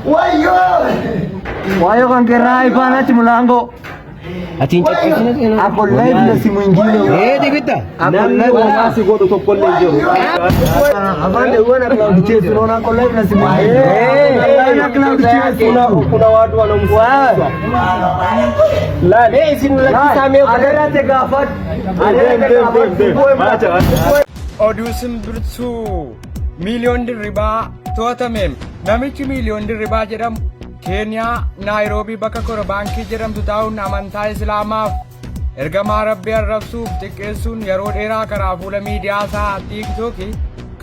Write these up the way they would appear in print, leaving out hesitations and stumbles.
Wayo kan gerai pana mulango. Atin cek ini. Aku live na si mwingine. Dibita. Aku live na si godo to kolle jero. Abande wana cloud chase unaona ako live na si mwingine. Ana cloud chase kuna watu wanamfuata. La sinu la kisame agara te gafat. Oduusin birtuu miiliyoon dirribaa to'atameen namichi miiliyoon dirribaa jedhamu Keeniyaa Naayiroobii bakka kora baankii jedhamtu taa'uun amantaa Islaamaaf ergamaa Rabbii arrabsuuf xiqqeessuun yeroo dheeraa karaa fuula miidiyaa isaa TikTokii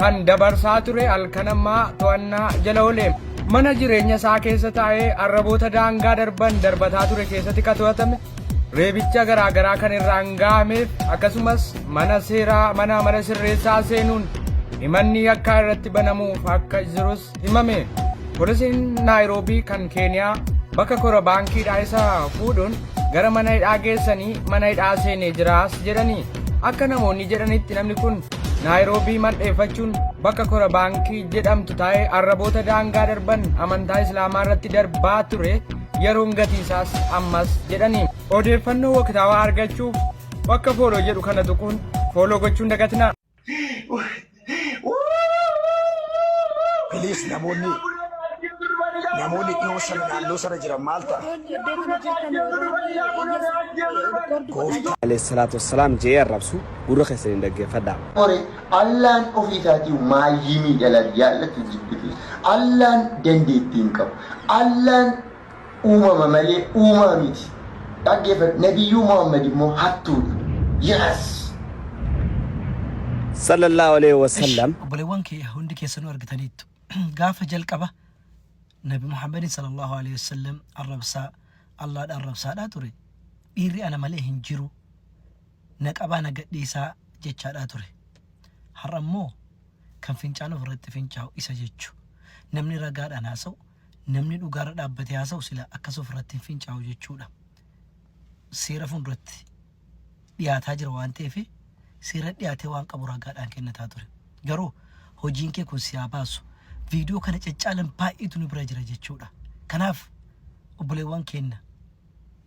kan dabarsaa ture halkanammaa to'annaa jala oolee mana jireenya isaa keessa taa'ee arraboota daangaa darban darbataa ture keessatti kan to'atame reebicha garaagaraa kan irraan ga'ameef akkasumas mana sirreessaa seenuun himanni yakkaa irratti banamuuf akka jirus himame. Poolisiin Naayiroobii kan Keeniyaa bakka kora baankiidhaa isa fuudhuun gara mana hidhaa geessanii mana hidhaa seenee jiraas jedhanii akka namoonni jedhanitti namni kun Naayiroobii mandheeffachuun bakka kora baankii jedhamtu taa'ee arraboota daangaa darban amantaa Islaamaa irratti darbaa ture yeroon gatiisaas ammas jedhanii odeeffannoo waqtaawaa argachuuf bakka fooloo jedhu kana tuquun fooloo gochuun dagatinaa. Please namoonni dhiyoo sana naannoo sana jiran maal ta'a? Alayhi salaatu wassalaam jee arrabsu gurra keessaniin dhaggeeffadhaa. Allaan ofii isaatii maayyii miidhalan jaallatu jibbiti. Allaan dandeettii hin qabu. Allaan uumama malee uumaa miti. Dhaggeeffadhu Nabiyyuu Muhammad immoo hattuudha. Yes! Sallallahu alayhi wa sallam. Obboleewwan kee hundi keessanuu argitaniittu. Gaafa jalqaba Nabi Muhammad sallallahu alayhi wa sallam arrabsaadhaa ture. Dhiirri ana malee hin jiru. Naqabaa nagadhiisaa jechaadhaa ture. Har'a immoo kan fincaan ofirratti fincaa'u isa jechuu. Namni ragaadhaan haasa'u, namni dhugaarra dhaabbatee haasa'u sila akkas ofirratti hin fincaa'u jechuudha. Seera fuulduratti dhiyaataa jira waan ta'eef seera dhiyaatee waan qabu ragaadhaan kennataa ture. Garuu hojiin kee kun siyaa baasu viidiyoo kana caccaalan baay'eetu nu bira jira jechuudha. Kanaaf obboleewwan keenya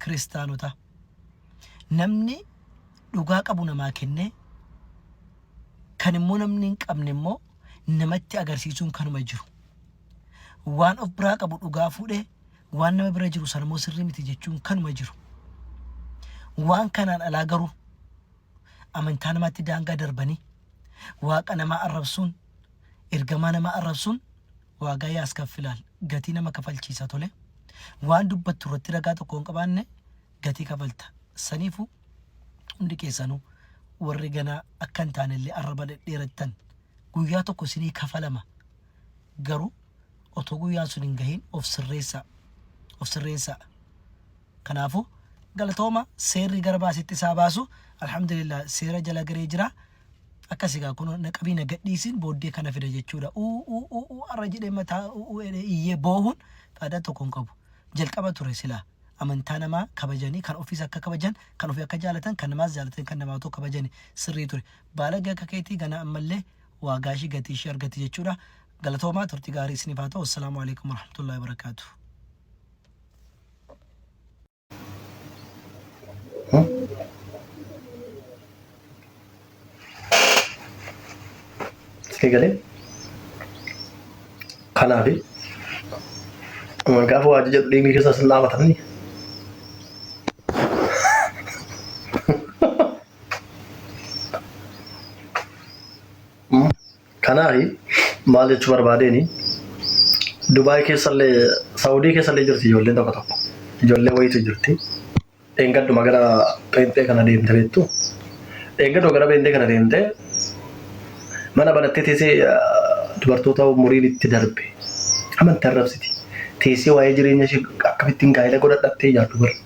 kiristaanota namni dhugaa qabu namaa kennee kan immoo namni hin qabne immoo namatti agarsiisuun kanuma jiru. Waan of biraa qabu dhugaa fuudhee waan nama bira jiru sana immoo sirrii miti jechuun kanuma jiru. Waan kanaan alaa garuu amantaa namaatti daangaa darbanii waaqa namaa arrabsuun ergamaa namaa arrabsuun waagaa yaskaffilaal gatii nama kafalchiisa tole. Waan dubbattu irratti ragaa tokko hin qabaanne gatii kafalta. Saniifuu hundi keessanuu warri ganaa akka hin taanellee arraba dhedheerattan guyyaa tokko isinii kafalama. Garuu otoo guyyaan sun hin gahiin of sirreessaa. Kanaafuu galatooma seerri gara baasitti isaa baasu alhamdulillah seera jala garee jira. Akkasigaa kun naqabii nagadhiisin booddee kana fida jechuudha. Arra jedhee mataa iyyee boohuun faayidaa tokko hin qabu. Jalqaba ture silaa amantaa namaa kabajanii kan ofiis akka kabajan kan ofii akka jaalatan kan namaas jaalatan kan namaa tokko kabajanii sirrii ture. Baalagaa akka keetii gana ammallee waagaa ishii gatii ishii argati jechuudha. Galatoomaa turtii gaarii isiniif haa ta'u. Assalaamu alaikum warahmatullahi wabarakaatuh. Segale kanaafi gaafa waajjira jedhu dhiigni keessa sin dhaabatanii kanaafi maal jechuu barbaadeeni Dubaay keessallee Saawudii keessallee jirti ijoolleen tokko ijoollee wayitu jirti. Eeggaduma gara Pheenxee kana deemte beektu. Eeggaduma gara Pheenxee kana deemte mana banattee teessee dubartoota umuriin itti darbe amantaa arrabsiti. Teessee waa'ee jireenya ishee akkamittiin gaa'ela godhadhattee yaaddu bara.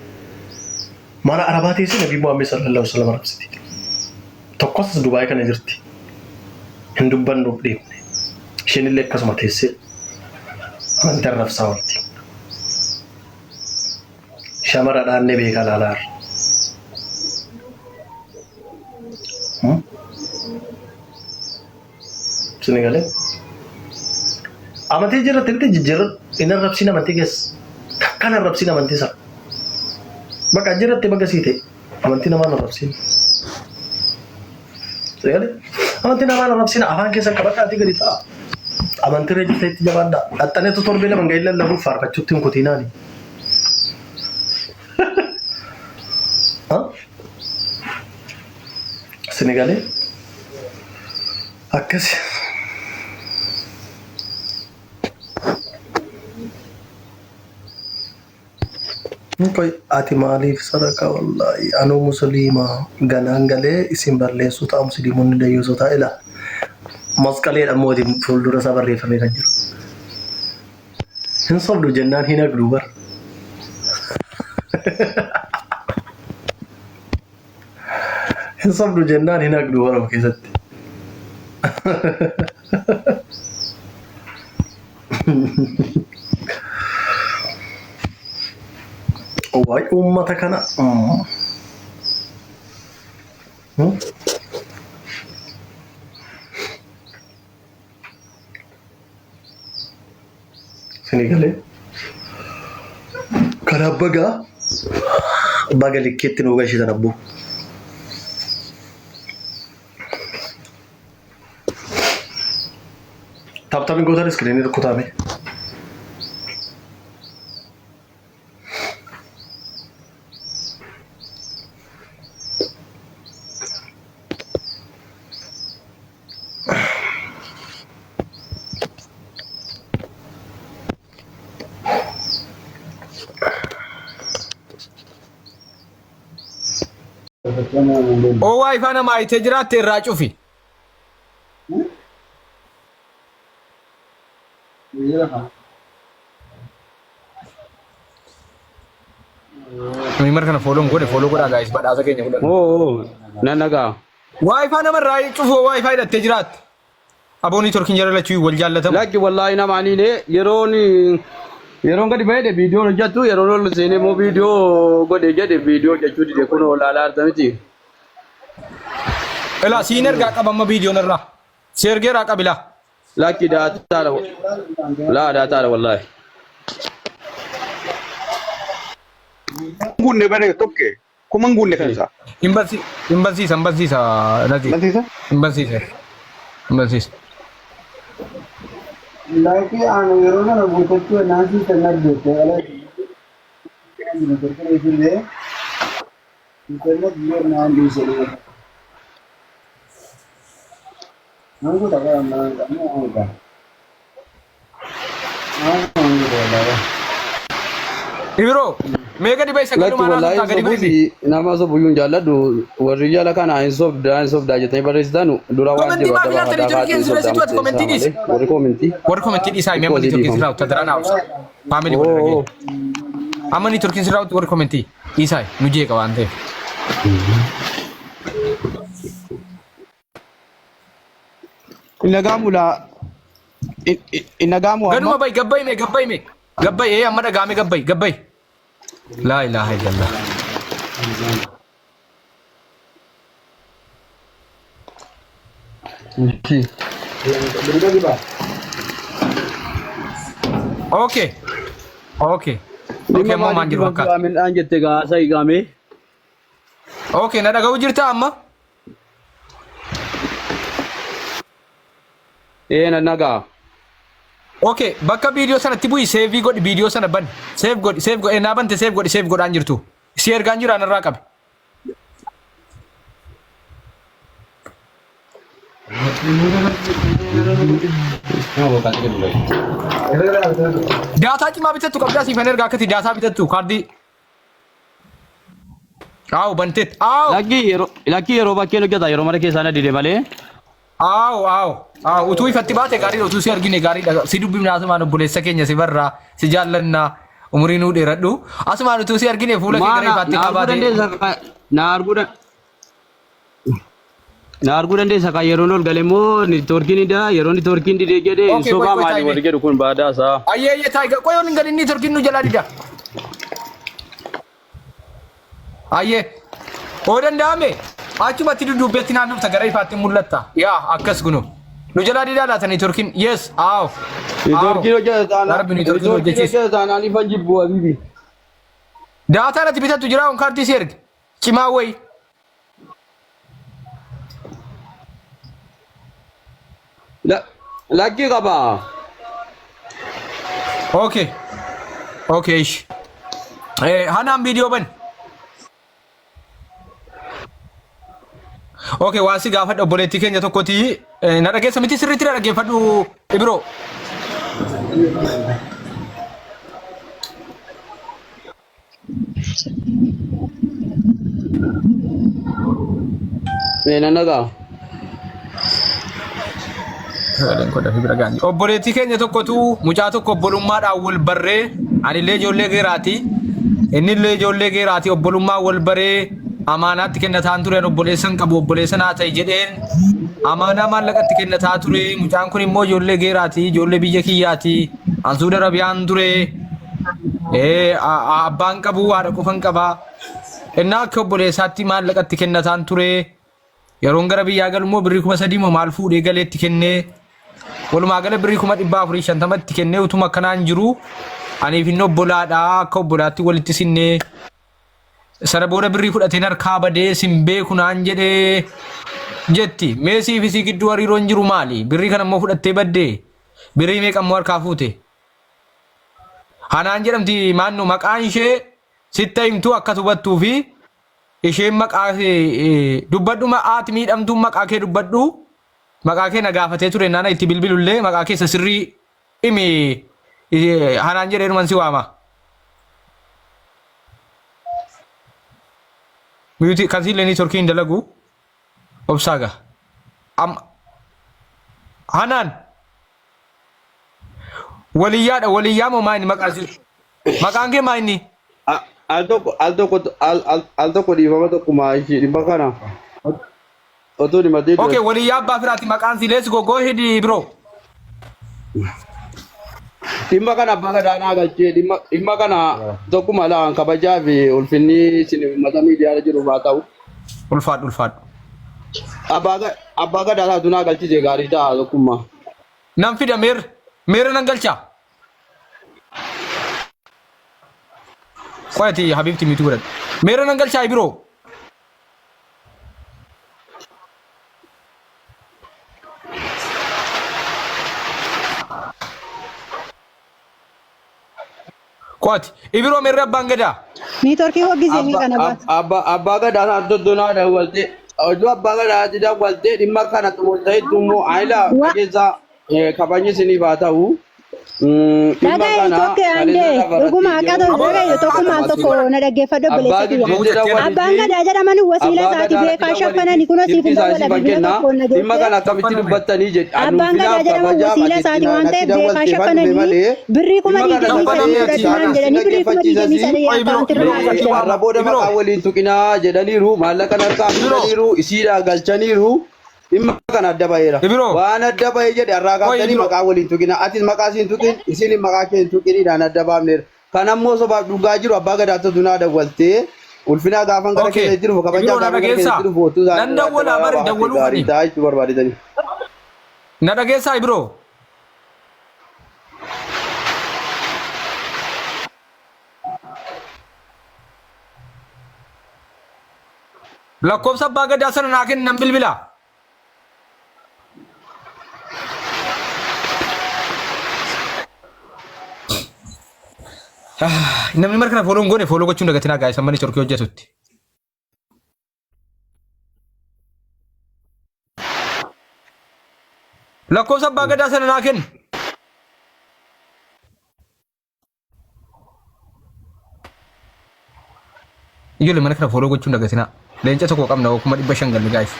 Mana Arabaa teessee Nabii Muhammad sallallahu alaihi wasallam arrabsiti. Tokkos Dubaay kana jirti. Hin dubbannuuf deemne. Isheen illee akkasuma teessee amantaa arrabsaa oolti. Shamara dhaannee beekaa laalaarra. Senegalais. Amantii jirratti jijjiirra إن الربسين من تيجس كان الربسين من تيسا بقى جرت بقى سيتي أمانتنا ما الربسين سيالي أمانتنا ما الربسين أفان كيسا كبكا تيجي تا أمانتنا جت تجابان دا أتاني تو توربيلا من قايل له فار كتشوتين كوتيناني ها سنغالي أكس Mukai ati malif sadaka wallahi anu muslima ganangale isim barle suta muslimun da yusuta ila maskale da modi fuldura sabarre fa me kanjiro hin sabdu jannan hina glubar hin sabdu jannan hina glubar wa kisatti Why ummata kana Senegale kana baga likketti nu gashi tanabbu taptamin gotar screen rukutame O wifi nama ite jiraate irraa cufi. Mimar kana follow godha guys badhaasa keenya godha. Nan nagaa. Wifi nama irraa cufu wifi dhatte jiraate. Aboonii turkin jara lachuu wal jaallatamu. Lakki wallahi nama anine yeroon gadi bayde video hojjattu yeroon ol seenee moo video godhe jedhe video jechuu dide kun olaalaa argamti. Ela siner ga qabamma video narra. Sergera qabila. Lakki daataadha. La daataadha wallahi. Gunne bare tokke. Kuma gunne kansa. Imbasisa Nazi. Imbasisa. Lagi anu yerona na butuh nasi tengah dete ala ini terkena itu deh internet dia nanti sini nanggu tak ada mau apa Ibro mega di baisa Lakki wallahi nama so buyun jalladu warri jala kana insof da jeta baresdanu dura wajib da War commenti di sai memang di Turki sirau tadrana family borrege amani Turki sirau war commenti isai nuje kawante inagamu ganuma bay gabbai amma da game gabbai la ilaha illallah Okay mau manjir wakat amin anjette ga sai game Okay na daga ujirta amma na naga Okay bakka video sana tibu save god video sana ban save god na bante save god anjirtu share ganjira na raqab Data cuma bitattu qabda si fener gakati data bitattu kardi Aw bantet aw Lakki yeroo bakkee hojjeta yeroo mara keessaa dide malee Aw utuu ifatti baate gaarii utuu si argine gaarii si dubbifna asumaan obboleessa keenya si barra si jaallanna umurii nuu dheeradhu asumaan utuu si argine fuula kee gara ifatti qabaate na arguu dandeessa kan yeroon ol gale immoo niitoorkiin ida yeroo niitoorkiin didee jedhe sobaa maali warri jedhu kun baadaasaa ayyee taayiga qoyoon hin galin niitoorkiin nu jalaa dida ayyee oo danda'ame achumatti dudubbeetti naannofta gara ifaatti mul'atta yaa akkas gunu نجلا دي دالا تاني تركين يس آو تركي لو جاء تانا ربني تركي لو تركي جيس لو جاء تانا ني فنجي بوا بيبي داتا لا تبيتا تجرا اون كارتي سيرك كيما وي لا لاكي غبا اوكي اوكي ايش هنام فيديو بن اوكي واسي غافد اوبوليتي كينيا توكوتي نرجع سميتي سريتي نرجع فدو ابرو نندا obboleettii keenya tokkotu mucaa tokko obbolummaadhaan wal barree anillee ijoollee geeraati innillee ijoollee geeraati obbolummaa wal baree amaanaatti kennataan tureen obboleessan qabu obboleessan haa ta'e jedheen amaanaa maallaqatti kennataa ture mucaan kun immoo ijoollee geeraati ijoollee biyya kiyyaati Saudi Arabiyaan ture abbaan qabu haadha qofan qaba innaa akka obboleessaatti maallaqatti kennataan ture yeroon gara biyyaa galummoo birrii 3,000 moo maal fuudhee galeetti kennee walumaa gala birrii 450tti kennee utuma akkanaan jiru aniif inni obbolaadha akka obbolaatti walitti sinnee sana booda birrii fudhateen harkaa badee sin beeku naan jedhee jetti meesii fi gidduu hariiroon jiru maali birrii kana immoo fudhattee baddee birrii meeqa immoo harkaa fuute hanaan jedhamti maannu maqaan ishee sitta himtuu akka tubattuu fi isheen maqaa dubbadhu maqaati miidhamtuu maqaa kee dubbadhu maqaa kee na gaafatee ture naana itti bilbilullee maqaa keessa sirrii himi hanaan jedhee dhuman si waama miyuti kansiilee ni turkiin dalagu obsaaga hanaan waliyyaadha waliyyaa moo maayini maqaan kee maayini al tokko dhiifama tokkuma ishii dhimma kana otoo dhimatee okay waliyyaa abbaa firaati maqaan silees gogoo hidi biro dhimma kana abbaa gadaanaa galchee dhimma kana tokkuma laan kabajaa fi ulfinni isin uummata miidiyaa jiru haa ta'u ulfaadhu abbaa gadaanaa dunaa galchise gaarii ta'a tokkuma nan fida meera nan galcha Kwati habibti mitu berat. Mera nanggal chai bro. Kwati ibro mera bangada. Ni torki hobi sini kana ba. Abba gada na dodona da walte. Ojo abba gada da walte dimma kana tumultai tumo aila kageza kabanye sini batau. Daga itoke ande ruguma akado daga itoke manto na dhaggeeffadhu obboleessa abbaan gadaa jedhamani wasiila isaati beekaa shaffana ni kuno siif hin dawwala bilbila tokko na dhimma kana akkamitti dubbattanii jedhu abbaan gadaa jedhaman wasiila isaati waan ta'eef beekaa shaffana ni birrii 2,000 jedhanii birrii 2,000 akkaawuntii irraa booda maqaa waliin tuqinaa jedhaniiru maallaqa harkaa fudhaniiru isiidhaa galchaniiru dhimma kana adda baheera waan adda bahee jedhe irraa kaasanii maqaa waliin tuqina atis maqaa siin tuqin isin maqaa kee tuqiniidhaan adda baafneera kan ammoo sobaaf dhugaa jiru abbaa gadaatu dunaa dawwaltee ulfinaa gaafan gara keessa jiru kabajaa gaafan gara keessa jiru footuu isaa nan dawwala bari dawwaluu gaarii ta'aa jechuu barbaadetanii na dhageessaa ibro lakkoofsa abbaa gadaa sana naa kennan bilbila namni markana follow ngone follow gochuun dagatina guys ammani torkii hojjetutti lakkoofsa abbaa gadaa sana naa kenni ijoollee mana kana follow gochuun dagatina leenca tokko qabna 500 galli guys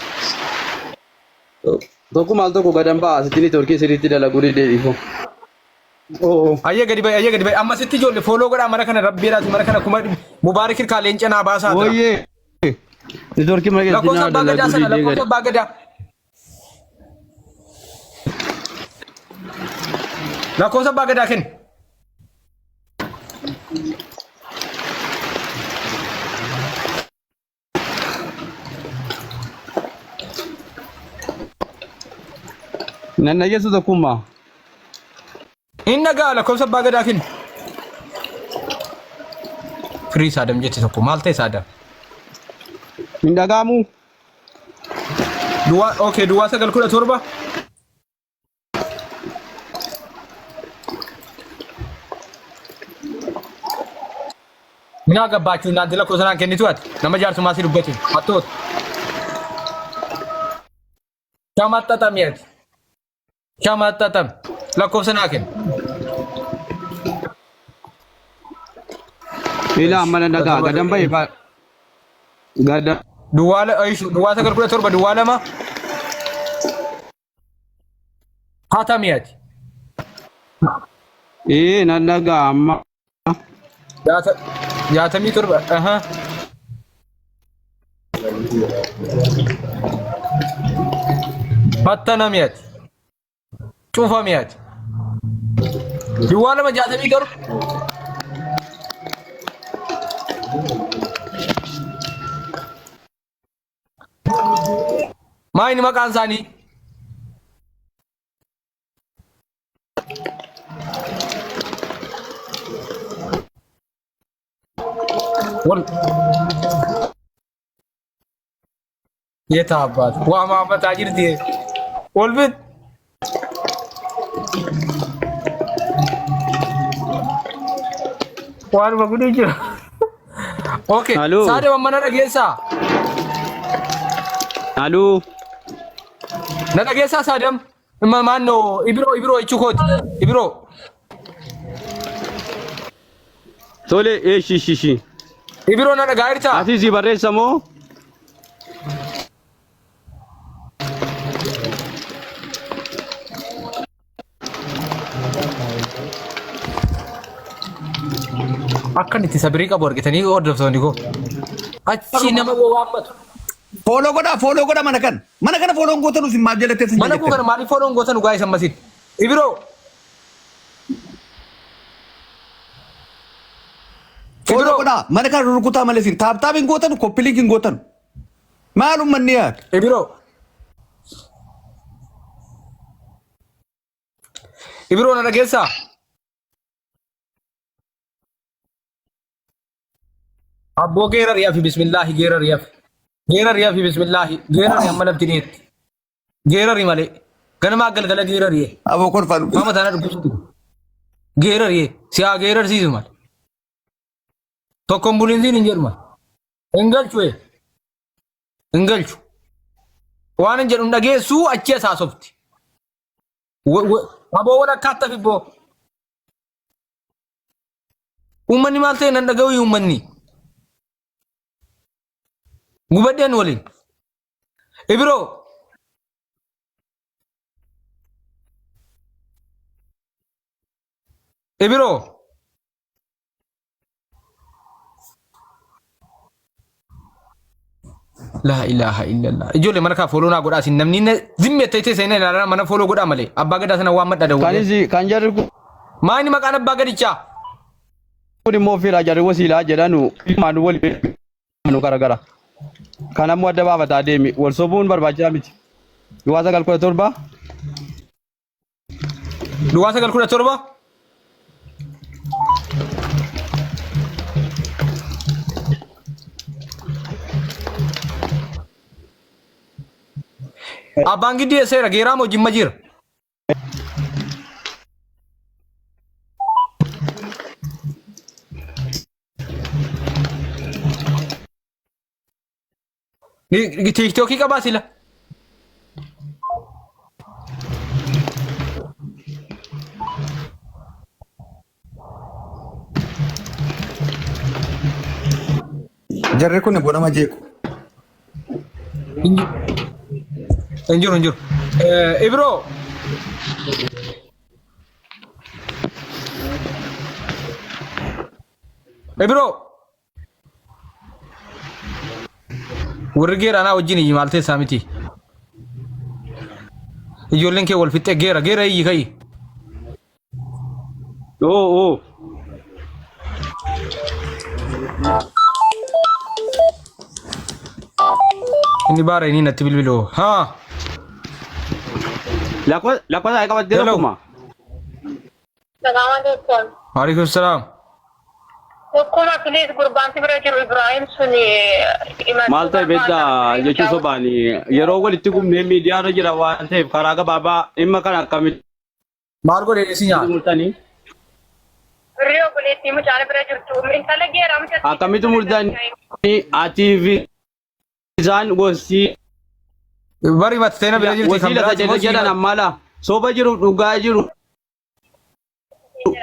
tokko maal tokko gadan ba'a asitti torkii sirriitti dalaguu dhiifoo ayya gadi bay amma sitti ijoollee follow godhaa mana kana rabbiidhaati mana kana kuma mubaarik hirkaa leenca naa baasaa dha wooyyee ni torkii mana lakkoofsa abbaa gadaa sana lakkoofsa abbaa gadaa lakkoofsa abbaa gadaa kenni Nannageessu tokkummaa. Inna gaala komsa abbaa gadaa kennu. Firii saadam jetti tokko maal ta'e saadam? Hin dhaga'amu. Okay, 217. Minaa gabbaachuun naanti lakkoo sanaan kennitu ati nama jaarsummaa si dubbatu hattoota. Shamaxxaxami ati. Shamaxxaxami lakkoo sanaa kennu. Ila mana nagaa gadan bahe gada. Duwwaala ayishu 217 duwwaala ma. Hatami ati. Nan nagaa amma. Jaatamii torba. Battanami ati. Cufami ati. Duwwaala ma jaatamii torba. Maayini maqaan isaanii? Yeeta abbaatu waa maammataa jirti olbit waan bagudii jira. Okay, saade mana dhageessaa. Halloo. Na dhageessaa saadam maannoo ibiroo jechuu kooti ibiroo. Tole shishi. Ibiroo na dhagaa jirtaa? Ati si barreessa moo? Akkan itti sabirii qabu argitanii hordoftoonni koo achi nama waammatu. Follow goda mana kan follow gootan usin maal jalatti sin mana koo kana maaliif follow gootan ugaa isan masin ibiroo follow goda mana kan rukutaa malesin taabtaabin gootan koppilinkin gootan maalum manniyaat ibiroo na dhageessaa. Abbo geera riyafi bismillahi geera riyafi. Geera riyafi bismillahi geera riyafi mana bitineet. Geera ri malee ganama galgala geera riye. Abo korfan. Mama tana dubbisutu. Geera riye siyaa geera siisu mal. Tokkon bulinsiin hin jedhuma. Ingalchu. Waan hin jedhu dhageessuu achi isaa softi. Aboo wal akkaata fibboo. Uummanni maal ta'e nan dhaga'u uummanni. Gubadeen waliin. Ibiroo. La ilaha illallah. Ijoollee mana kaa foloo naa godhaa sin namni zimmee ta'e seenaa ilaalaa mana foloo godhaa malee abbaa gadaa sana waan madda dawwee. Kan jarri kun. Maayini maqaan abbaa gadichaa? Kun immoo fiira jarri wasiilaa jedhanu maanu waliin nu garagara. Kan ammoo adda baafataa deemi wal sobuun barbaachisaa miti. Duwwaa 917. Duwwaa 917. Abbaan giddii eesseera geeraa moo jimma jira? TikTokii qabaa sila? Jarri kun godhama jeeku. Injur. Ibro. Warri geera anaa wajjin iyyi maal teessaa miti. Ijoolleen kee wal fixxee geera iyyi ka'i. Oo. Inni baara inni natti bilbiloo. Haa. lakkoofsa ay qabattee tokkuma. Salaam alaikum. Waalaikum salaam. Tokkuma please gurbaan si bira jiru Ibrahim suni Maal ta'e beektaa jechuun sobaani yeroo walitti gumnee miidiyaarra jira waan ta'eef karaa gabaabaa dhimma kana akkamitti Maal godhe isin yaa? murtanii Riyo buleetti mucaan bira jirtu intala geeraa mucatti akkamitti murtanii ati fi isaan gosi Bari matteena bira jirti kan wasiila tajaajila jedhan ammaala soba jiru dhugaa jiru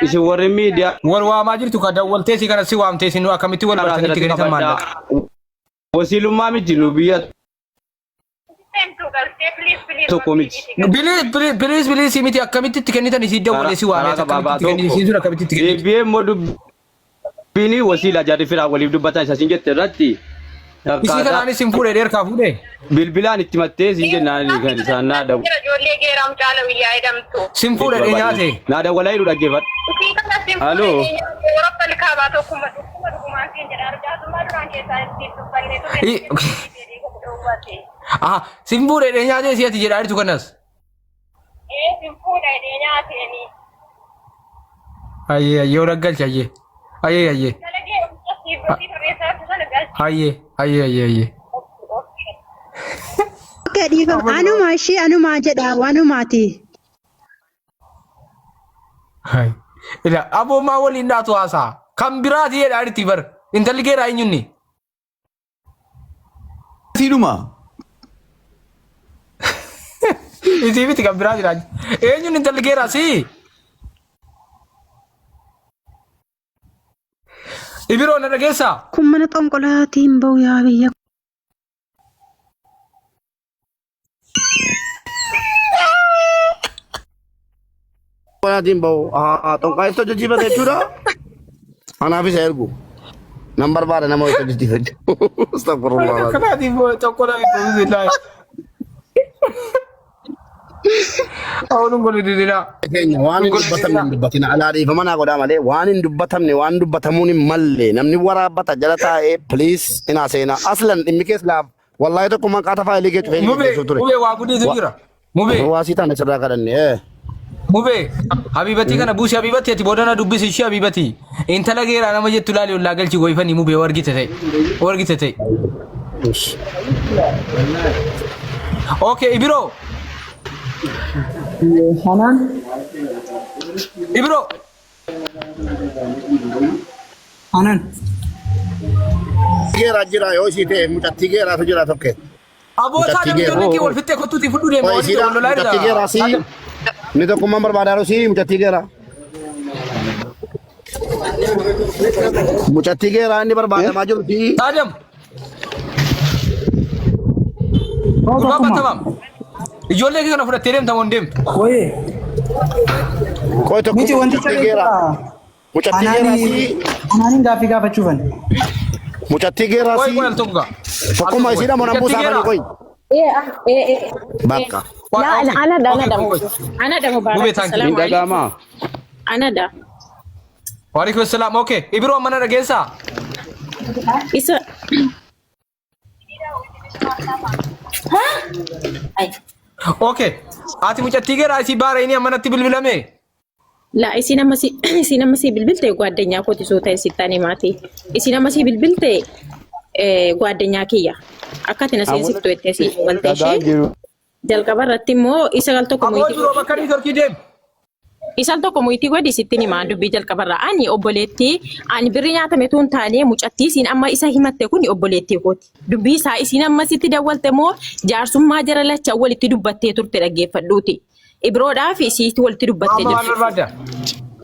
isin warri miidiyaa wal waamaa jirtu ka dawwaltee si kana si waamtee si nu akkamitti wal baratanitti gadi maalla. wasiilummaa miti nu biyya tokko miti. Bilis miti akkamitti itti kennitan isii dawwalee si waamee akkamitti itti kennitan isii sun akkamitti itti kennitan. Deebi'ee immoo dubbiin wasiila jaarri firaa waliif dubbatan isa siin jette irratti. Isii kanaanis hin fuudhee dheerkaa fuudhee. Bilbilaan itti mattee siin jennaan kan isaan naa dawu. Ijoollee geeraa mucaala biyyaa jedhamtu. Sin fuudhee nyaate. Naa dawwalaa hidhu dhaggeeffadhu. Halloo. Warra likaabaa tokkuma dhugumaan siin jedha argaatuma duraan keessaa ittiin dubbanne Sin fuudhee nyaate si ati jedhaa jirtu kanas. sin fuudhee nyaateeni. Ayyee raggalcha ayyee. Ayyee. Ayyee. Oke, anuma ishee anuma jedha wanumaati. Ila aboomaa waliin dhaatu haasaa kan biraati jedhaa jirti bar intalli geeraa eenyunni. Siinuma. Isii miti kan biraati jedhaa eenyunni intalli geeraa si. Ibiroo na dhageessaa. Kun mana xonqolaatiin bahu yaa biyya. Xonqolaatiin bahu xonqaayista jijjiirra jechuudha. Anaafis ergu nan barbaada nama isa jijjiirra. Astagfirullah. Xonqolaatiin bahu xonqolaatiin bahu zilaa. Awwaluun kun didina. Waan hin dubbatamne hin dubbatina alaadhiifa manaa godhaa malee waan hin dubbatamne waan dubbatamuun hin malle namni waraabbata jala taa'ee please inaa seenaa aslan dhimmi keessa laaf wallaahi tokko maqaa tafaa illee geechu fe'ee ture. Mubee waa guddisuu jira. Mubee. Waasii taane sirraa kadhanne. Mubee Habibatii kana buusii Habibatii ati boodana dubbisi ishee Habibatii intala geeraa nama jettu laali ollaa galchi goyfanii mubee wargite ta'e. Okay Ibiroo. Hanan. Ibiroo. Hanan. Geeraa jira yoo ishii ta'e mucattii geeraatu jira tokko. Abootaa namni kii wal fixee kottuutii fudhu deema walitti wal lolaa mucattii geeraa si ni tokkummaan barbaadaa si mucattii geeraa. Mucattii geeraa inni barbaadamaa jiru si. Saadam. Dhugaa batamam. Ijoollee kee kana fudhattee deemta moo deemtu? Koye. Koye tokko mucattii geeraa. Mucattii geeraa si. Anaanin gaaffii gaafachuufan. Mucattii geeraa si. Koye tokko. Tokkummaa isiidha moo nambuu saafanii koye. Bakka. Anada mubarak. Indagama. Anada. Waalaikum salaam. Okay. Ibiroo mana dhageessaa? Isa. Okay. Ati mucattii geeraa isii baara inni ammanatti bilbilame? La isin amma si bilbilte ጓደኛ kooti soo ta'e sittani maati. Isin amma si bilbilte ጓደኛ kiyya. Akkati na seensiftu itti asii walte ishee. Jalqaba irratti immoo isa gal tokko muitii. Aboo jiroo bakka ni torkii deemu. Isaan tokko muitii godhi sitti ni maan dubbii jalqaba irraa ani obboleettii ani birri nyaatame tuun taanee mucattii isin amma isa himatte kun obboleettii kooti. Dubbii isaa isin amma sitti dawwalte moo jaarsummaa jara lacha walitti dubbattee turte dhaggeeffadhuuti. Ibiroodhaa fi isiitti walitti dubbattee jirti.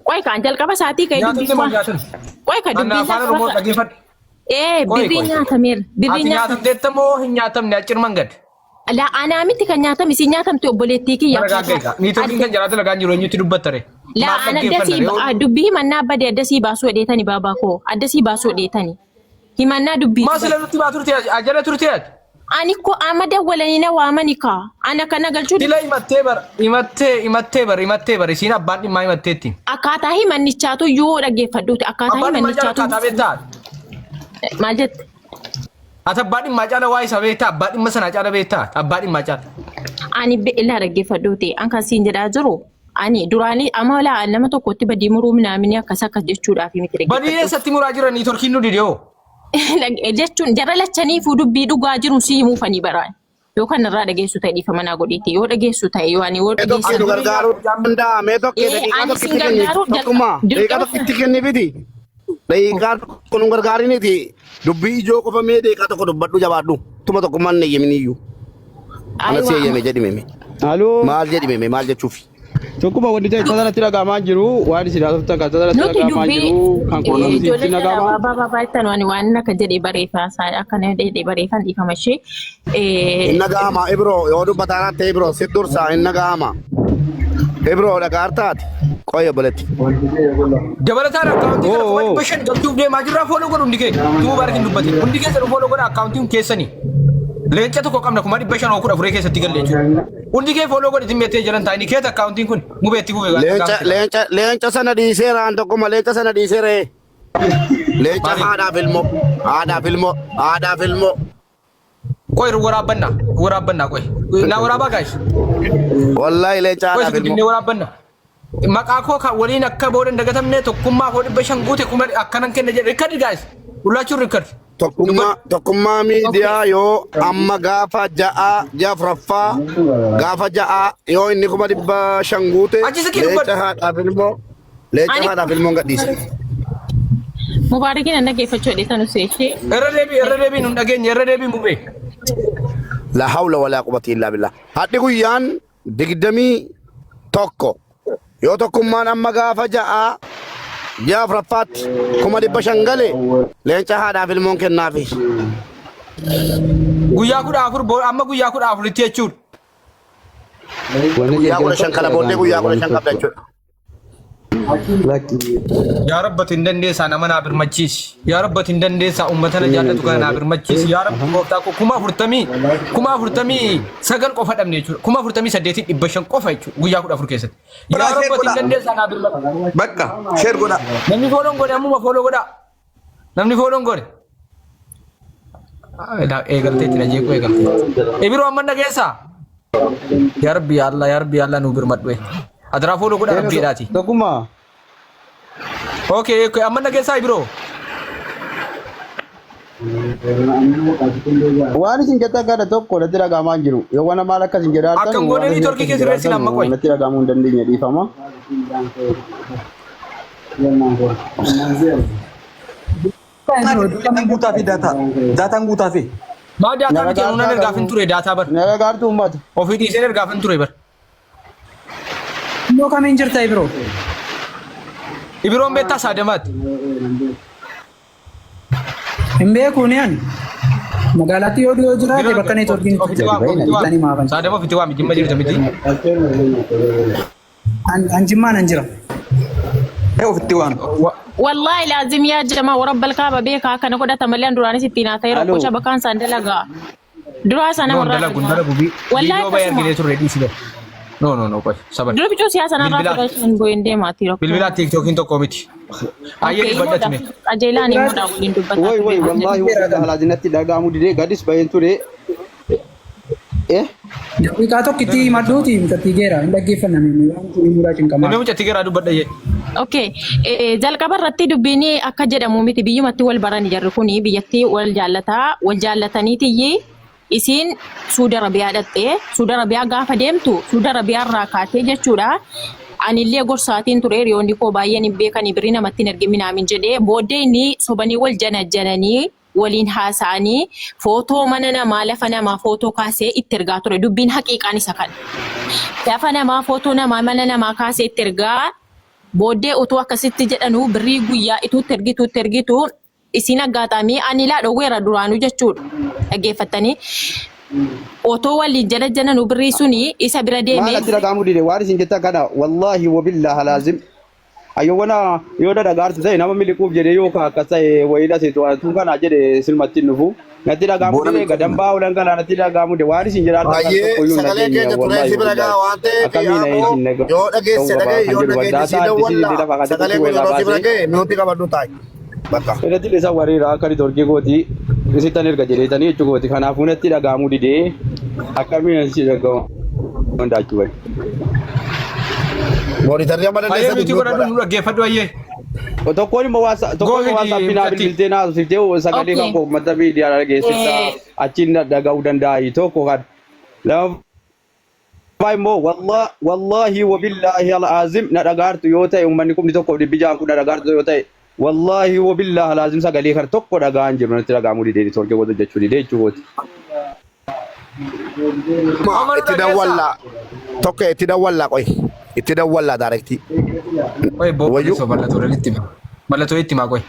Qoy kan jalqaba isaatii ka'ee dubbifaa. Qoy kan dubbii birri nyaatameera. Birri nyaatamteetta moo hin nyaatamne achirman gad. La ana miti kan nyaatam isin nyaatamte obboleettii kiyya. Niitotiin kan jiraatu lagaan jiru eenyutti dubbattare. La ana addasii dubbii himannaa badee addasii baasuu dheetani baabaa koo addasii baasuu dheetani. Himannaa dubbii. Maasila nutti baa turte ajala turte. Ani ko amada walanii na waamani ka ana kana galchuu. Dila himattee bar isin abbaan dhimmaa himatteetti. Akkaataa himannichaatu yoo dhaggeeffadhuuti akkaataa himannichaatu. Abbaan dhimmaa maal jette? Ati abbaa dhimmaa caala waa isa beektaa abbaa dhimma sana caala beektaa abbaa dhimmaa caala. ani illa dhaggeeffadhuuti an kan siin jedhaa jiru ani duraanii amala nama tokkotti badii muruu minaamini akkas akkas jechuudhaaf miti dhaggeeffadhu. Badii eessatti muraa jiranii torkiin nu didiyoo. Jechuun jara lachaniifuu dubbii dhugaa jiru si himuufanii baraan. Yoo kan irraa dhageessu ta'e dhiifama naa godhiitti yoo dhageessu ta'e yoo ani yoo dhageessu nu gargaaruu danda'a mee tokko daqiiqaa tokko kenni biti daqiiqaa tokko nu gargaariniti dubbii ijoo qofa mee daqiiqaa tokko dubbadhu jabaadhu tuma tokko manne yeminiyyuu ana si yeme jedhimeme maal jedhimeme maal jechuufi tokkuma wanti ta'e tasaratti dhagahamaa jiru waan isin haasoftan kan tasaratti dhagahamaa jiru kan quunnamsiitti dhagahama. Baabaa ittaan waan akka jedhee bareeffaasaa akkana jedhee bareeffan dhiifama ishee. Hin dhagahama Ibro yoo dubbataan ta'e Ibro si dursaa hin dhagahama. Ibro dhagaartaati qoyya balatti. Dabalataan akkaawuntii kana kuma dhibba shan galchuuf deemaa jirraa fooloo godhu hundi kee tuu baarkin dubbate hundi keessa fooloo godha akkaawuntiin keessanii. Leenca tokko qabna kuma dhibba shan okudha furee keessatti galle jechuudha. Hundi kee fooloo godhiti meettee jiran taa'anii keessa akkaawuntiin kun mubeetti bu'ee. Leenca sana dhiiseeraan tokkuma leenca sana dhiiseeree. Leenca haadhaaf ilmoo. Qoy waraabbanna qoy. Naa waraabaa gaayis. Wallaahi leenca haadhaaf ilmoo. Qoy waraabbanna. Maqaa koo kan waliin akka booda dagatamne tokkummaa koo dhibba shan guute kuma akkanan kenna jedhe rikkadi gaayis. Ulaachuun rikkadi. Tokkummaa miidiyaa yoo amma gaafa ja'afraffaa gaafa ja'a yoo inni kuma dhibba shan guute leenca haadhaaf ilmoo gadhiise. Mubaarakiin an dhaggeeffachuu dheetan useeshee. Irra deebii nun dhageenye irra deebii mubee. La hawla walaa quwwata illaa billah. Hadhi guyyaan 21 yoo tokkummaan amma gaafa ja'a ja'afraffaatti kuma dhibba shan gale leenca haadhaaf ilmoon kennaafi. Guyyaa 14 amma guyyaa 14 jechuudha. Guyyaa 15 kana booddee guyyaa 15 qabda jechuudha. Yaa Rabbati hin dandeessaa nama naa birmachiisi. Yaa Rabbati hin dandeessaa uummata na jaallatu kana naa birmachiisi. Yaa Rabbi gooftaa koo kuma 49 qofa dhabne jechuudha. Kuma 48 dhibba shan qofa jechuudha guyyaa 14 keessatti. Yaa Rabbati hin dandeessaa naa birmachiisi. Bakka sheer godha. Namni fooloon godhe ammuma fooloo godha. Namni fooloon godhe. Eegalteetti na jeequu eegalteetti. Ibiroo amma dhageessaa. Yaa Rabbi yaa Allah nu birmadhu. Adraa fooloo godha Rabbiidhaati. Tokkummaa. Okay, amma dhageessaa Ibiroo. Waan isin jettan kana tokko natti dhagahamaa jiru. Yoo waan maal akkas hin jedhaa Akka goonee niitoorkii keessa reessin amma qoy. Natti dhagahamuu hin dandeenye dhiifama. Daataan guutaa fi. Maa daataa miti nuun ergaaf hin ture daataa bar. Naga gaartuu uummata. Ofii dhiiseen ergaaf hin ture bar. Yoo kamiin jirta Ibiroo? Ibiroon beektaa saadamaatti. Hin beekuun yaan. Magaalaatti yoo dhiyoo jiraate bakka neetwoorkiin itti jira. Saadama ofitti waami jimma jirta miti. An jimmaan an jira. Ofitti waami. Wallahi laazim yaa jama warabbal kaaba beekaa kana godhata malee an duraanis ittiin haa ta'e rakkoo bakaan isaan dalagaa. Duraa sana warraa. Wallahi akkasuma. No, qoy. Saban. Dura bichuu siyaasa narraa fudhatan boyin deemaati rakkoo. Bilbila TikTokiin tokko miti. Ayyee dubbadhatme. Qajeelaan immoo daawwaliin dubbata. Woy wallahi wanta halaazinatti dhagahamuu didee gadis baheen ture. Daqiiqaa tokkitti madduuti mixatti geera hin dhaggeeffanname waan kun muraa cinqamaa. Namni mixatti geeraa dubbadha jee. Okay, jalqaba irratti dubbiin akka jedhamu miti biyyumatti wal baran jarri kuni biyyatti wal jaallataniitiyyi isin Suudi Arabiyaa dhattee Suudi Arabiyaa gaafa deemtu Suudi Arabiyaa irraa kaatee jechuudha. Anillee gorsaatiin ture hiriyoonni koo baay'een hin beekanii birrii namatti hin argiminaamin jedhee booddee inni sobanii wal janajjananii waliin haasa'anii footoo mana namaa lafa namaa footoo kaasee itti ergaa ture dubbiin haqiiqaan isa kana. Lafa namaa footoo namaa mana namaa kaasee itti ergaa booddee utuu akkasitti jedhanu birrii guyyaa ituutti ergitu isin aggaatamii ani laa dhoowweera duraanuu jechuudha. Dhaggeeffattanii otoo waliin janajjananu birrii suni isa bira deemee. Maal atti dhagahamuu dide waan isin jettan kana wallaahi wabillahi laazim. Ayyowana yoo dhagaartu ta'e nama miliquuf jedhee yoo akka ta'e wayiidha seetu kana jedhe silmatti nufu. Natti dhagahamuu dide gadambaa olan kana natti dhagahamuu dide waan isin jedhaa sagalee keenya turee si bira gahaa waan ta'eef yoo dhageesse sagalee keenya si bira ga'e nuti qabadhu taa'e. Bakka. Irratti isa wariira akka niitoorkii kooti isittan erga jedheetanii jechuudha kooti kanaafuu natti dhagahamuu dide akkamiin si dhagahama. Ndachu bai. Monitorri amma Aye miti godhadhu nu dhaggeeffadhu ayyee. Tokkoon immoo WhatsApp naa bilbiltee naa siftee sagalee kan koo mata miidiyaa dhageessisa achiin dhaga'uu danda'a tokko kan lama immoo wallahi wabillahi alazim na dhagaartu yoo ta'e uummanni kumni tokko dhibbijaan kun na dhagaartu yoo ta'e wallahi wabillahi alazim sagalee kan tokko dhaga'an jiru natti dhaga'amuu didee torgee wada jechuu didee jechuuti. Itti dawwalla tokko itti dawwalla qoy itti dawwalla directi. Qoy boo'u so mallattoo itti ma mallattoo itti ma qoy.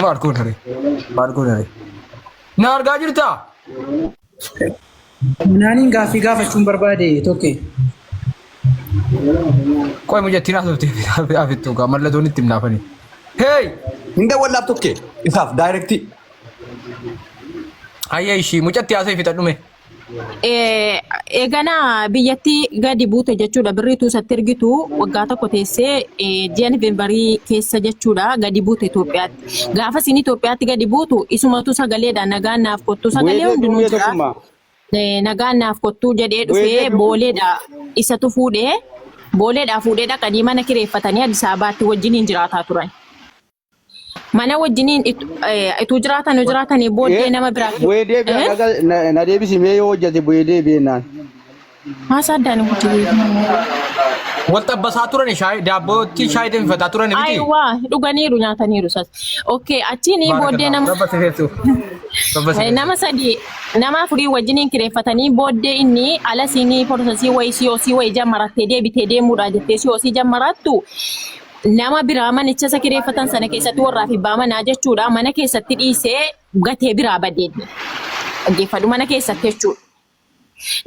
Maal goonare na argaa jirta? Naaniin gaaffii gaafachuun barbaade tokko. Qoy mujattiin asooftee afittuu gaa mallattoon itti himnaafani. Hey! Hinde wallaaf tokke isaaf daayirektii. Hayya ishii mucatti haasa'e fixadhume. Eegana biyyatti gadi buute jechuudha birriituu isatti ergitu waggaa tokko teessee ji'a Noofeembarii keessa jechuudha gadi buute Itoophiyaatti. Gaafa isin Itoophiyaatti gadi buutu isumatu sagaleedha nagaan naaf kottu sagalee hundinuu jira. Nagaan naaf kottuu jedhee dhufee booleedha isatu fuudhee booleedhaa fuudhee dhaqanii mana kireeffatanii Addis Ababaatti wajjiniin jiraataa turan. Mana wajjiniin ituu jiraatanii booddee nama biraa. Bu'ee deebi'aa na deebisimee yoo hojjate bu'ee deebi'ennaan. Maasaa addaan hojii wal xabbasaa turan daabbootti shaayii danfifataa turan miti. Ayiwaa dhuganiiru nyaataniiru sas. Okay achiin booddee nama sadii nama afurii wajjiniin kireeffatanii booddee inni ala siinii porsasii wayii siyoosii wayii jammarattee deebitee deemuudha jettee siyoosii jammarattu. Nama biraa manicha isa kireeffatan sana keessatti warraa fi baamanaa jechuudha mana keessatti dhiisee gatee biraa badee dhaggeeffadhu mana keessatti jechuudha.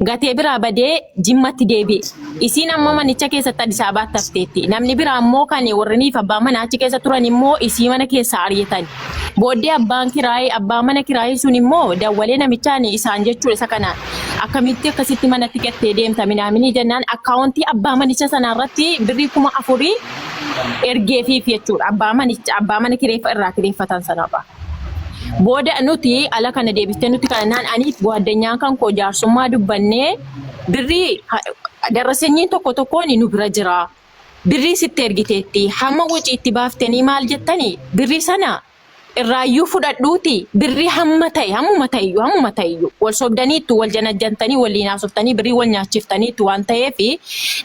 Gatee biraa badee jimmatti deebi'e. Isiin ammoo manicha keessatti Addis Ababaatti hafteetti. Namni biraa ammoo kan warriniif abbaa manaa achi keessa turan immoo isii mana keessa ari'atan. Booddee abbaa mana kiraayii sun immoo dawwalee namichaan isaan jechuudha isa kanaan. Akkamitti akkasitti manatti gattee deemta minaaminii jennaan akkaawuntii abbaa manicha sanarratti birrii 4,000 ergeefiif jechuudha. Abbaa mana kireeffa irraa kireeffatan sanarraa. Booda nuti ala kana deebistee nuti kanaan aniif gwaddanyaan kan koo jaarsummaa dubbannee birrii darrasenyiin tokko tokkoon nu bira jira. Birrii sitti ergiteetti hamma wucii itti baaftanii maal jettanii birrii sana irraayyuu fudhadhuuti birrii hammuma ta'eyyuu wal sobdaniittu wal janajjantanii waliin haasoftanii birrii wal nyaachiftaniittu waan ta'eef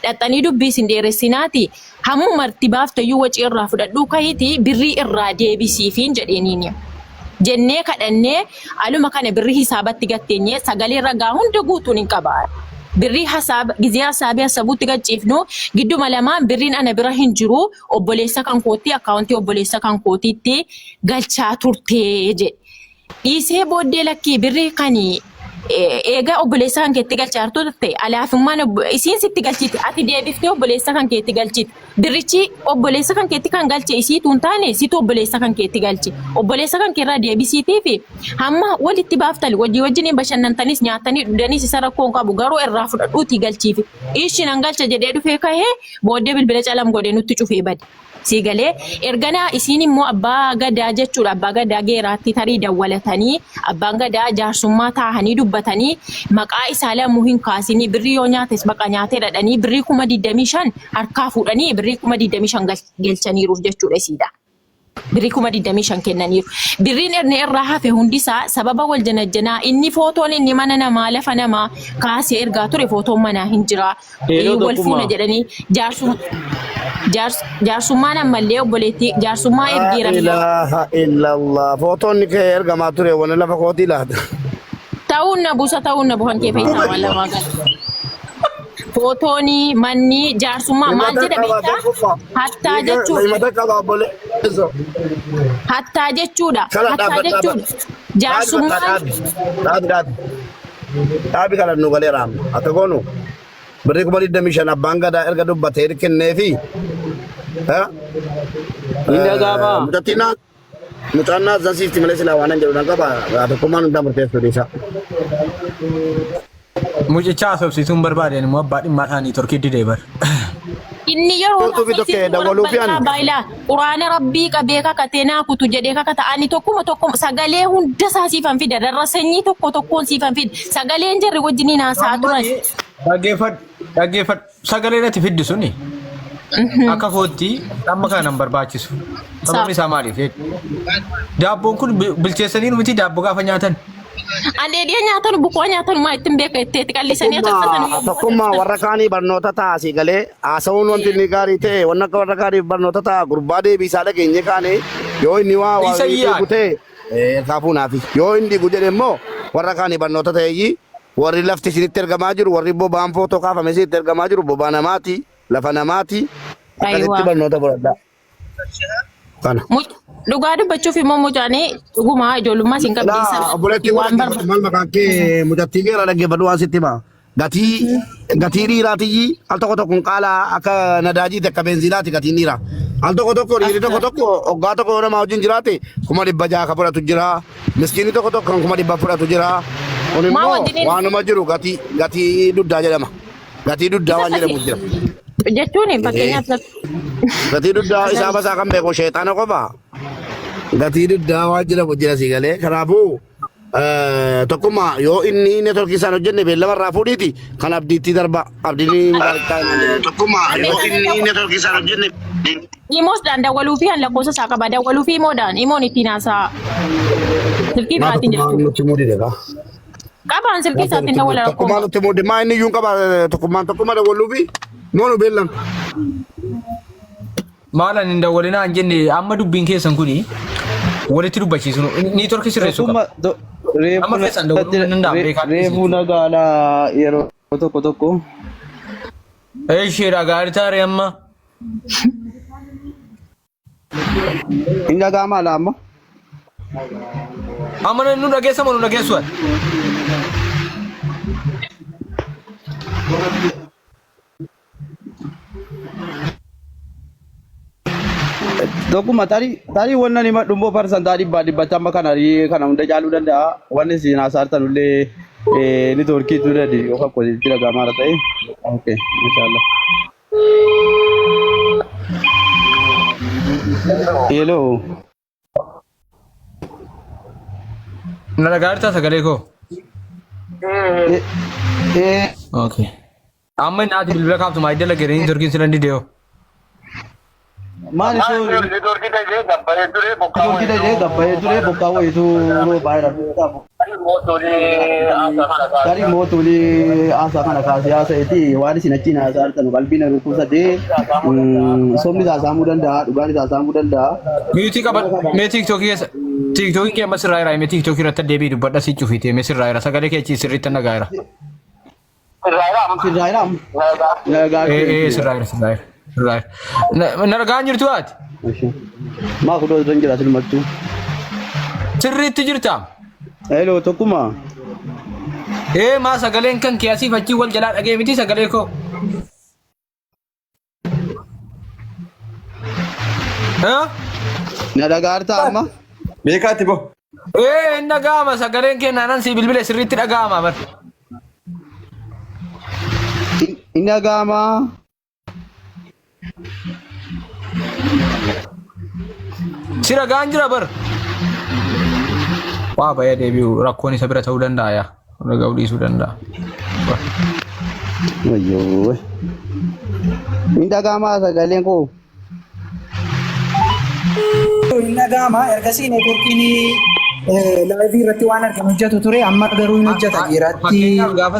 dhaxxanii dubbii isin dheeressinaati hammuma itti baaftayyuu wacii irraa fudhadhuu kahiiti birrii irraa deebisiifiin jedheeniini. Jennee kadhannee aluma kana birrii hisaabatti gatteenye sagalee ragaa hunda guutuun hin qabaa. Birrii gizee hasaabii hasabuutti gachiifnu gidduma lamaan birriin ana bira hin jiru obboleessa kan kootii akkaawuntii obboleessa kan kootiitti galchaa turtee jedhe. Dhiisee booddee lakkii birrii kanii eega obboleessa kan keetti galchaa turte alaafummaan isiin sitti galchiti ati deebiftee obboleessa kan keetti galchiti. Birrichi obboleessa kan keetti kan galche isii tuun taane situ obboleessa kan keetti galche. Obboleessa kan keerraa deebisiitii fi hamma walitti baaftali wajjiniin bashannantanis nyaatanii dhudanis isa rakkoon qabu garuu irraa fudhadhuutii galchiifi. Ishi nan galcha jedhee dhufee kahee booddee bilbila calam godhee nutti cufee bade. Siigalee erganaa isiin immoo abbaa gadaa jechuudha abbaa gadaa geeraatti tarii dawwalatanii abbaan gadaa jaarsummaa taahanii dubbatanii maqaa isaa lamuu hin kaasinii birrii yoo nyaates baqa nyaatee dhadhanii birrii 25,000 harkaa fuudhanii birrii 25,000 galchaniiruuf jechuudha isiidha. Birrii 25,000 kennaniiru. Birriin irraa hafe hundisaa sababa wal janajjanaa inni footoon inni mana namaa lafa namaa kaasee ergaa ture footoon manaa hin jira. Wal fuuna jedhanii jaarsummaan ammallee obboleettii jaarsummaa ergeera. Ilaaha illallah footoon kee ergamaa ture waan lafa kootii laata. Ta'uun na buusa ta'uun na buhan kee fe'isaa waan lamaa gala. Footoni manni jaarsummaa maal jedhamee hattaa jechuudha. Hattaa jechuudha. Jaarsummaan. Dhaabi kana nu galee raam. Ati goonu birrii 25,000 abbaan gadaa erga dubbatee kenneefi. Inni agaabaa. Mucaan zansiifti malee silaa waan hin jedhu nan qaba. Ati kumaan hundaa murteessu dhiisa. Mucicha haasofsiisuun barbaadeen immoo abbaa dhimmaa isaanii torkii didee bar. inni yeroo Tuutu bito kee dawwaluu fi ani. baay'ila quraana rabbii qabee kakateenaa kutu jedhee kakata'anii tokkuma sagalee hunda isaa siifan fida darra sanyii tokkoon siifan fida sagaleen jarri wajjiniin haasaa turan. Dhaggeeffadhu sagalee natti fiddi suni akka kootti amma kanan barbaachisu. Sababni isaa maaliif? Daabboon kun bilcheessanii miti daabboo gaafa nyaatan. Adeedee nyaatan bukkoo nyaatan maa ittiin beeka itteetti qallisanii tolfatanii. Tokkummaa warra kaanii barnoota taasii galee haasawuun wanti inni gaarii ta'e wanni akka warra kaanii barnoota ta'a gurbaa deebii isaa dhageenye kaane yoo inni waa dhiigu ta'e kaafuu naafi yoo inni dhiigu jedhe immoo warra kaanii barnoota ta'eyyii warri lafti isinitti ergamaa jiru warri boba'aan footoo kaafame isinitti ergamaa jiru bobaa namaati lafa namaati akkasitti barnoota fudhadhaa. Dhugaa dubbachuuf immoo mucaanii dhugumaa ijoollummaa siin qabdiisa. Obboleettii maal maqaan kee mucattii geera dhaggeeffadhu waan sitti himaa. Gatii dhiiraatii al tokko qaala akka nadaajiiti akka beenziinaati gatiin dhiiraa. Al tokko dhiirri tokko hoggaa tokko nama wajjin jiraate 600 ka fudhatu jira. Miskiinni tokko 100 fudhatu jira. Kun immoo waanuma jiru gatii duddaa jedhama. Gatii duddaa waan jedhamu jira. Jechuun fakkeenyaaf gatii duddaa isaa basaa kan beeku sheexaana qofa. Gatii duddaa waan jedhamu jira si galee kanaafuu tokkummaa yoo inni neetworkii isaan hojjenne beellama irraa fuudhiiti kan abdiitti darba abdiin tokkummaa yoo inni neetworkii isaan hojjenne. Imoodhaan dawwaluu fi lakkoofsa isaa qaba dawwaluu fi imoon ittiin haasaa silkii biraatiin jechuudha. Qabaan silkii isaatiin dawwala rakkoo. Tokkummaa nutti muudde maa inni iyyuu qaba tokkummaa dawwaluu fi moonu beellan. Maalan hin dawwalinaa hin jenne amma dubbiin keessan kuni walitti dubbachiisu ni torki sirreessu qaba. Amma keessan dawwaluu hin danda'amu. Reefuu nagaalaa yeroo tokko. Eesheedha gaarii taaree amma. Hin dhaga'amaa laa amma. Amma nu dhageessama nu dhageessu. Tokkummaa tarii wanna nima dhumboo parsantaa dhibbatti amma kana hunda caaluu danda'a. Wanni siin haasa'artan illee ni torkiitu danda'e yookaan qotiitti dhaga'amaa ta'e. Okay, inshallah. Hello. Na dhagaartaa sagalee koo. Okay. Amma inni ati bilbila kaabtu maa iddoo laggeen torkiin silan didee. Maali soo torkii ta'ee gabbaa'ee ture bokkaa wayitu baay'ee tarii mootolee haasaa kana kaasee haasa'eeti waan isin achiin haasa'artan qalbiin rukuusatee somni haasaamuu danda'a dhugaan haasaamuu danda'a. Miyuutii qaba mee tiiktookii keessa tiiktookii kee amma sirraa jira mee tiiktookii irratti deebii dubbadha si cufiitee mee sirraa jira sagalee kee achi sirriitti nagaa jira. Sirraa jira. Naragaan jirtu ati? Maa kudoo irra jira silmattuu. Sirriitti jirta? Hello tokkummaa. Maa sagaleen kan kee asii fachii wal jalaa dhagee miti sagalee koo. Na dhagaartaa amma? Beekaatti bo. Hin dhaga'ama sagaleen kee naanaan si bilbile sirriitti dhaga'ama bar. Hin dhaga'ama. Si dhagaan jira bar. Waa bayya deebi'u rakkoon isa bira ta'uu danda'a yaa. Dhaga'uu dhiisuu danda'a. Wayyoo. Hin dhaga'ama sagaleen koo. Hin dhaga'ama ergasii neetworkiin laayivii irratti waan argamu hojjetu ture amma garuu hin hojjeta jiratti. Gaafa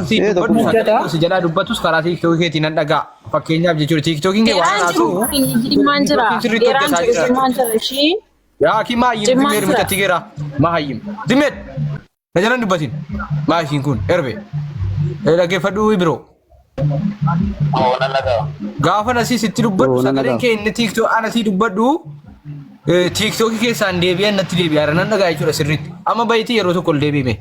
si jalaa dubbatus karaa tiiktookii keetiin nan dhaga'a. Fakkeenyaaf jechuudha tiiktookiin kee waan haasa'u. Yaa kii maayyim dimeer mutatti geera maayyim dimeet na jalan dubbatin maashiin kun erbe dhaggeeffadhu biroo. Gaafa nasii sitti dubbadhu sagaleen kee inni tiiktoo ana sii dubbadhu tiiktookii keessaan deebi'an natti deebi'aara nan dhagaa jechuudha sirriitti amma bayitii yeroo tokko ol deebi'ime.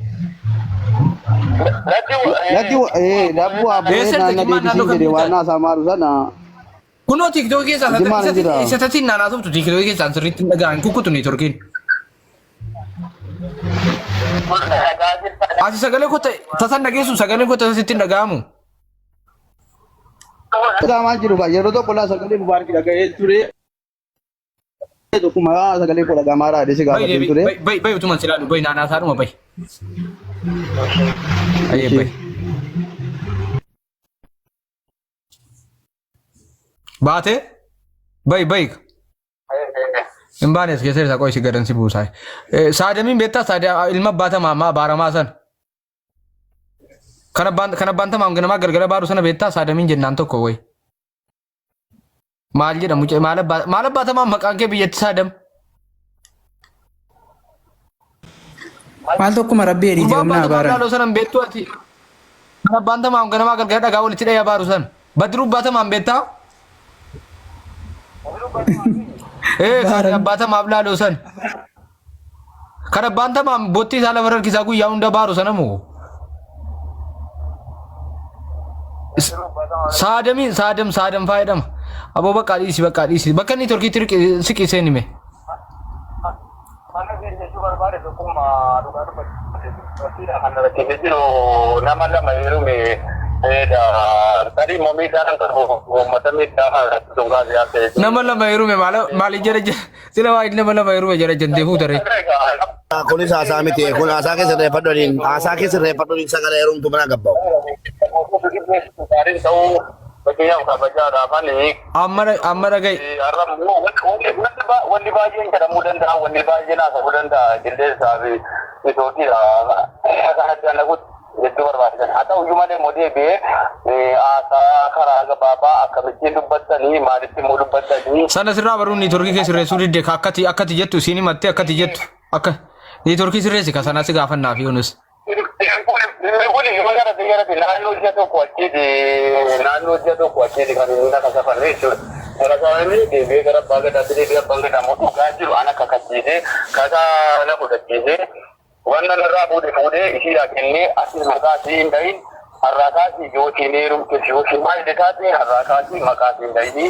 Dabbuu abboon naannoo deebisii jedhee waan haasaa maalu sana. Kunoo tiiktookii keessaa isa tatiin naannaa sobtu tiiktookii keessaan sirriitti hin dhaga'an kukkutu ni torkiin. Ati sagalee kota tasan dhageessu sagalee kota sitti hin dhaga'amu. Zaman jiru ka yeroo tokko laa sagalee mubaarak dhaga'ee ture. Tokkuma sagalee koo dhaga'amaadha adeesi gaafatee ture. Bay utuman silaadhu bay naannaa isaadhuma bay. Ayyee bay. Baate bay. Imbaanes keessa isa qo'isi gadansi buusaa. Saadamiin beektaa saada ilma baata maamaa baaramaa san. Kana banta maam ganamaa galgala baaru sana beektaa saadamiin jennaan tokko wayi. Maal jedhamu maal abbaata maam maqaan kee biyyatti saadam. Maal tokkuma rabbi edii deemnaa baara. Laaloo sanan beektu ati. Kana banta maam ganamaa galgala dhagaa walitti dhayaa baaru san. Badru baata maam beektaa? Kana baata maam laaloo san. Kana banta maam bottii isaa lafa harkisaa guyyaa hunda baaru sana moo? Saadam faayadama. Aboo bakka dhiisi. Bakka inni turkii siqisee nime. Nama lama heerume nama lama heerume maali jedha sila waa nama lama heerume jedha jantee fuutare. Kunis haasaa miti kun haasaa keessa reeffadhuun sagalee heerumtu mana gabbaa'u. Amma dhagai. Wanni baay'een jedhamuu danda'a, wanni baay'een haasa'uu danda'a, qilleensaa fi itootiidha. Kanatti annagutti hedduu barbaachisan. Haa ta'u iyyuu malee modee haasaa karaa gabaabaa akkamittiin dubbattanii maalitti immoo dubbattanii. Sana sirraa baruun ni turkii keessa sirreessuu didde akkati jettu siin himattee akkati jettu akka ni turkii sirreessi ka sanaa si gaafannaa fi yoonis. Naannoo ji'a tokko achiiti kan inni akka safarre jechuudha. Kana safaranii deebi'ee gara abbaa gadaatti deebi'ee abbaan gadaa mootuu gaa jiru ana kakachiisee kasaa na fudhachiisee wanna narraa fuudhee ishiidhaa kennee asis maqaa isii hin dhahin harraakaasii yookiin heerumte yookiin maayide taate harraakaasii maqaa isii hin dhahini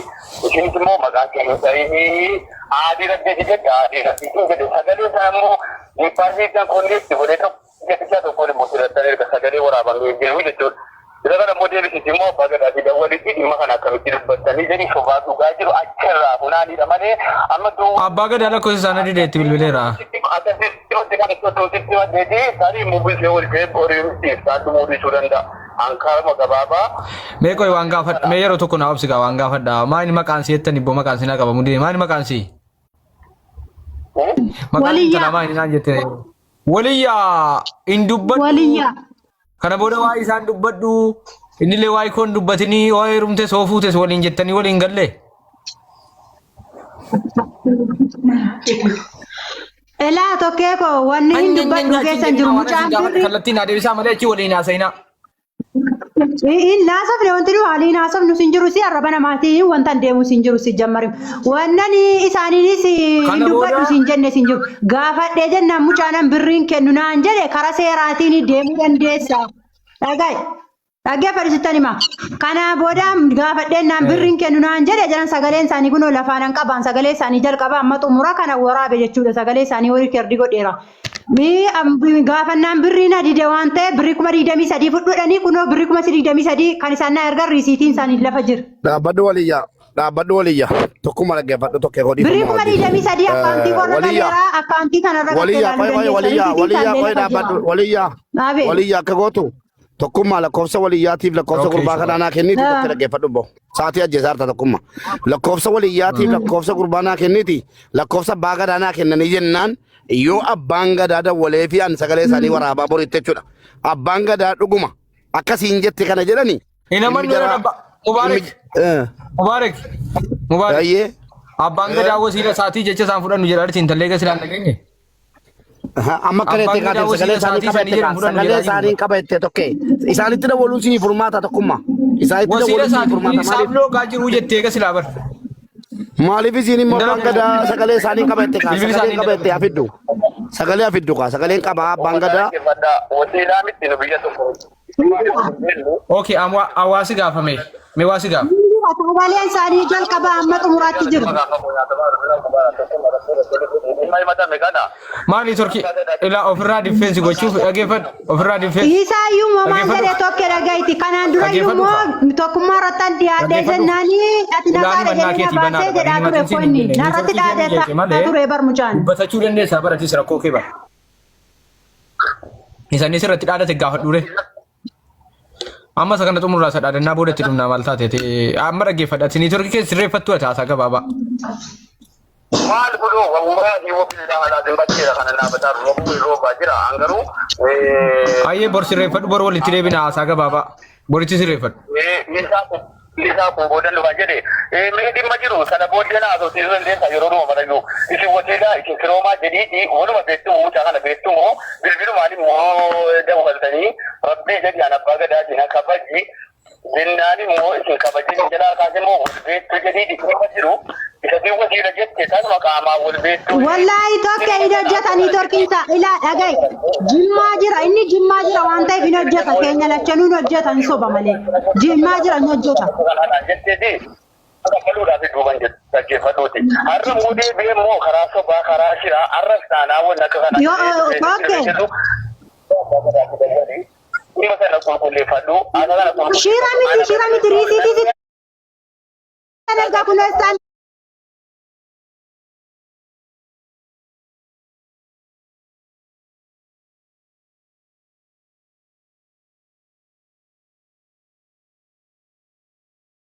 ishinis immoo maqaa isii hin dhahini aadii rabbee jedhe aadii rabbee jedhe sagalee isaa immoo diippaartiitiin konneetti godhee tokko tokkoon immoo sirrattan erga sagalee waraabamee jiru jechuudha. Bila kana model si immoo abbaa gadaatti dawwalitti dhimma kana akkamitti dubbattanii jedhanii sobaa dhugaa jiru achirraa funaanidha malee amma abbaa gadaa lakkoofsa isaanii dideetti bilbileera. Akkasitti wanti kana sottootitti waddeeti tarii mubilsee wal ta'e boriimti isaatti muudisuu danda'a. Ankaaruma gabaabaa. Mee qoy waan gaafadha mee yeroo tokko na obsigaa waan gaafadha maali maqaan si jettani ibboo maqaan si na qabamu dide maali maqaan si? Maqaan si tana maali naan jette? Waliyyaa hin dubbadhu. Waliyyaa. Kana booda waa isaan dubbadhu innillee waa ikoon dubbatanii waa heerumtes oo fuutes waliin jettanii waliin galle. Elaa tokkee koo wanni hin dubbadhu keessan jiru mucaan birri. Kallattiin adeemsisaa malee achi waliin haasa'inaa. In naasofne wanti nu haaliin haasofnu sin jiru si arraba namaatii wanta deemu sin jiru si jammarim. Wannani isaaniinis hin dubbadhu sin jenne sin jiru. Gaafadhee jennaan mucaanan birriin kennu naan jedhe karaa seeraatiin deemuu dandeessa. Dhagee fadhiisittan hima. Kana booda gaafadheen naan birriin kennu naan jedhe jedhan sagaleen isaanii kunoo lafaanan qaban sagalee isaanii jalqaba amma xumura kana waraabe jechuudha sagalee isaanii horii kerdi godheera. Gaafannaan birriin adide waan ta'eef birrii 23 fudhudhanii kunoo birrii 23 kan isaan na ergan riisiitiin isaanii lafa jira. Dhaabbadhu waliyyaa tokkuma dhaggeeffadhu tokkee godhii. Birrii 23 akkaantii warra galeeraa akkaantii kanarra waliyyaa akka gootu tokkummaa lakkoofsa waliyyaatiif lakkoofsa gurbaa kanaa kenniti tokko dhaggeeffadhu bo saatii ajjeesaarta tokkummaa lakkoofsa waliyyaatiif lakkoofsa gurbaa naa kenniti lakkoofsa abbaa gadaa naa kennanii jennaan yoo abbaan gadaa dawwalee fi an sagalee isaanii waraabaa boriitti jechuudha abbaan gadaa dhuguma akkasiin jette kana jedhani. Mubaarak. Abbaan gadaa wasiila saatii jecha isaan fudhannu jedha artiin tallee gasilaan dhageenye. Amma kareete kaate sagalee isaanii qabate tokkee isaanitti dawwaluun sinii furmaata tokkummaa isaanitti dawwaluun sinii furmaata maaliif loogaa jiru jettee gasilaa bar. Maaliif isiin immoo abbaan gadaa sagalee isaanii qabate sagalee qabate afiddu sagalee afiddu kaa sagaleen qabaa abbaan gadaa. Wasiilaa miti nu biyya tokko. Okay, hawaasi gaafame. Mee waasi gaaf. Sagaleen isaanii jalqaba amma xumuraatti jiru. Maali Turkii ila ofirraa difeensi gochuuf dhageeffadhu ofirraa difeensi. Isaayyuu moomaan jedhee tokko dhagayti kanaan dura iyyuu tokkummaa irratti dhiyaatee jennaanii ati nagaadha jedhee na baasee jedhaa ture konni narratti dhaadeetta ture barmucaan. Dubbatachuu dandeessaa baratis rakkoo kee bara. Isaanis irratti dhaadate gaafadhuure. Amma sakana xumurraa isa dhaadannaa boodatti dhumnaa maal taatee amma dhaggeeffadha isin Turkii keessa sirreeffattu ati haasaa gabaabaa. Maal godhu wallahi wabillahi ala dimbacheera kana naabataa roobaa jira angaruu ayyee bor sirreeffadhu bor walitti deebina haasaa gabaabaa boritti sirreeffadhu. Isaa kun boodan dhufaa jedhe mee dhimma jiru sana booddee na asootiisuu dandeessa yeroo dhuma marayyuu isin wateedhaa isin firoomaa jedhiitii waluma beektumu mucaa kana beektumu bilbilumaan immoo dabaltanii rabbee jedhi an abbaa gadaatiin akka bajji jennaan immoo isin kabajjiin jalaa kaase immoo wal beektu jedhiitii dhimma jiru isa tiin wasiira jette tasuma qaamaa wal beektu. Wallaahi tokko hin hojjetanii Turkiinsa ilaa dhagayi jimmaa jira inni jimmaa jira waan ta'eef hin hojjeta keenya lachanuu hin hojjetan soba malee jimmaa jira hin hojjeta. Kafaluudhaaf duuban dhaggeeffadhuuti. Har'a muudee beemoo karaa sobaa karaa shiraa har'a saanaawwan akka kana. Dhimma sana qulqulleeffadhu. Shira miti riisiitii. Erga kunuunsaan